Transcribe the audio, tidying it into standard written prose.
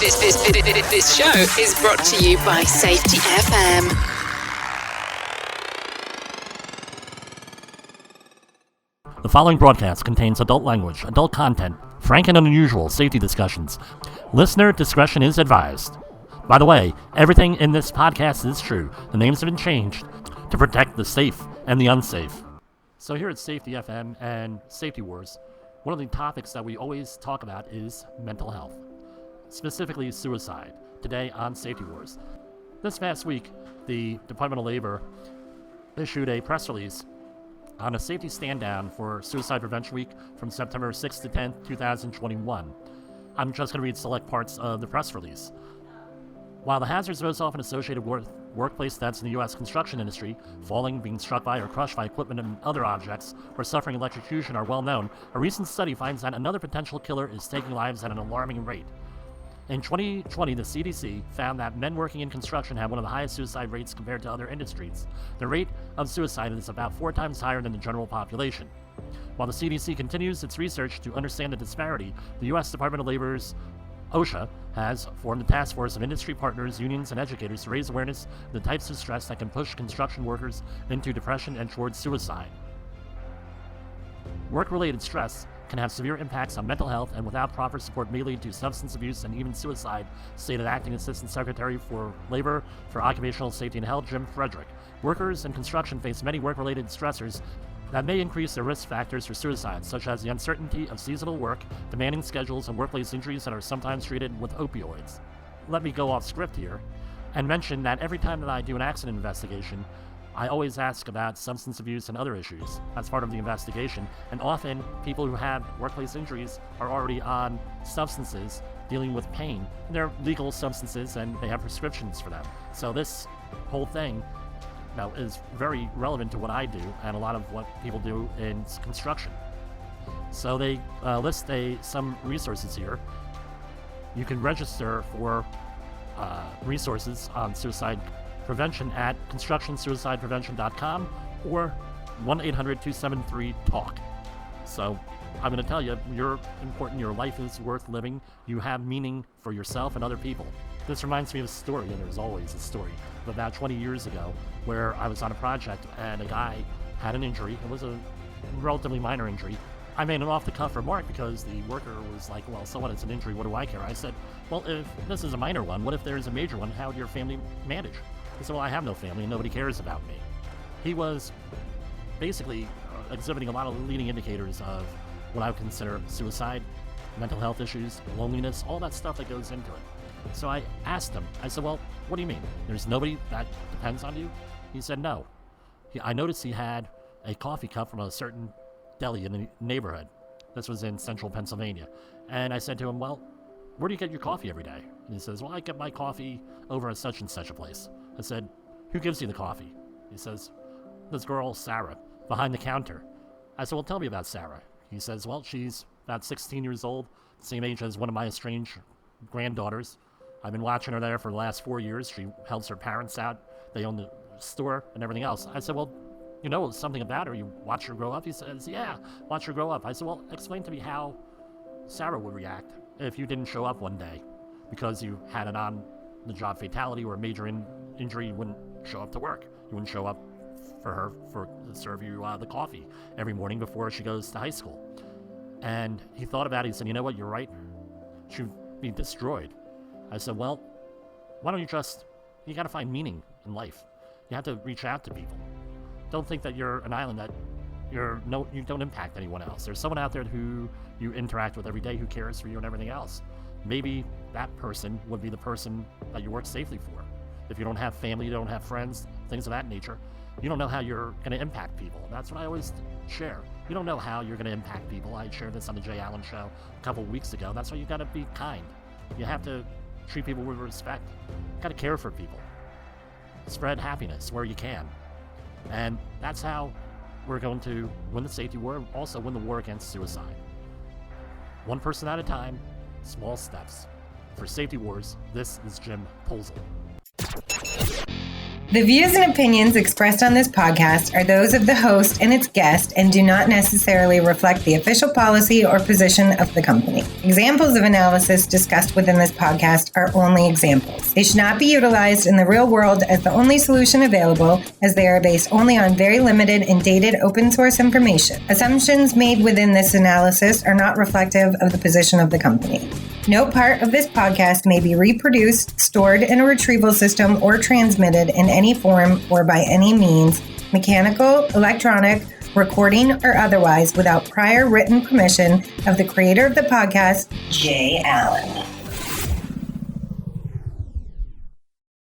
This show is brought to you by Safety FM. The following broadcast contains adult language, adult content, frank and unusual safety discussions. Listener discretion is advised. By the way, everything in this podcast is true. The names have been changed to protect the safe and the unsafe. So here at Safety FM and Safety Wars, one of the topics that we always talk about is mental health, specifically suicide, today on Safety Wars. This past week, the Department of Labor issued a press release on a safety stand-down for Suicide Prevention Week from September 6th to 10th, 2021. I'm just going to read select parts of the press release. While the hazards most often associated with workplace deaths in the U.S. construction industry, falling, being struck by or crushed by equipment and other objects, or suffering electrocution are well known, a recent study finds that another potential killer is taking lives at an alarming rate. In 2020, the CDC found that men working in construction have one of the highest suicide rates compared to other industries. The rate of suicide is about 4 times higher than the general population. While the CDC continues its research to understand the disparity, the U.S. Department of Labor's OSHA has formed a task force of industry partners, unions, and educators to raise awareness of the types of stress that can push construction workers into depression and towards suicide. Work-related stress can have severe impacts on mental health, and without proper support may lead to substance abuse and even suicide, stated Acting Assistant Secretary for Labor for Occupational Safety and Health, Jim Frederick. Workers in construction face many work-related stressors that may increase their risk factors for suicide, such as the uncertainty of seasonal work, demanding schedules, and workplace injuries that are sometimes treated with opioids. Let me go off script here and mention that every time that I do an accident investigation, I always ask about substance abuse and other issues as part of the investigation, and often people who have workplace injuries are already on substances dealing with pain. They're legal substances and they have prescriptions for them. So this whole thing is very relevant to what I do and a lot of what people do in construction. So they list some resources here. You can register for resources on suicide prevention at constructionsuicideprevention.com or 1-800-273-TALK. So I'm going to tell you, you're important, your life is worth living, you have meaning for yourself and other people. This reminds me of a story, and there's always a story, of about 20 years ago where I was on a project and a guy had an injury. It was a relatively minor injury. I made an off-the-cuff remark because the worker was like, well, so what, it's an injury, what do I care? I said, well, if this is a minor one, what if there's a major one? How would your family manage? He said, well, I have no family and nobody cares about me. He was basically exhibiting a lot of leading indicators of what I would consider suicide, mental health issues, loneliness, all that stuff that goes into it. So I asked him, I said, well, what do you mean? There's nobody that depends on you? He said, no. I noticed he had a coffee cup from a certain deli in the neighborhood. This was in central Pennsylvania. And I said to him, well, where do you get your coffee every day? And he says, well, I get my coffee over at such and such a place. I said, who gives you the coffee? He says, this girl, Sarah, behind the counter. I said, well, tell me about Sarah. He says, well, she's about 16 years old, same age as one of my estranged granddaughters. I've been watching her there for the last 4 years. She helps her parents out. They own the store and everything else. I said, well, you know something about her. You watch her grow up? He says, yeah, watch her grow up. I said, well, explain to me how Sarah would react if you didn't show up one day because you had an on-the-job fatality or a major injury. You wouldn't show up to work. You wouldn't show up for her to serve you the coffee every morning before she goes to high school. And he thought about it. He said, you know what, you're right. She'd be destroyed. I said, well, why don't you got to find meaning in life. You have to reach out to people. Don't think that you're an island, that you don't impact anyone else. There's someone out there who you interact with every day who cares for you and everything else. Maybe that person would be the person that you work safely for. If you don't have family, you don't have friends, things of that nature, you don't know how you're going to impact people. That's what I always share. You don't know how you're going to impact people. I shared this on the Jay Allen Show a couple weeks ago. That's why you got to be kind. You have to treat people with respect. You got to care for people. Spread happiness where you can. And that's how we're going to win the safety war, also win the war against suicide. One person at a time, small steps. For Safety Wars, this is Jim Polzel. The views and opinions expressed on this podcast are those of the host and its guest and do not necessarily reflect the official policy or position of the company. Examples of analysis discussed within this podcast are only examples. They should not be utilized in the real world as the only solution available, as they are based only on very limited and dated open source information. Assumptions made within this analysis are not reflective of the position of the company. No part of this podcast may be reproduced, stored in a retrieval system, or transmitted in any form or by any means, mechanical, electronic, recording, or otherwise, without prior written permission of the creator of the podcast, Jay Allen.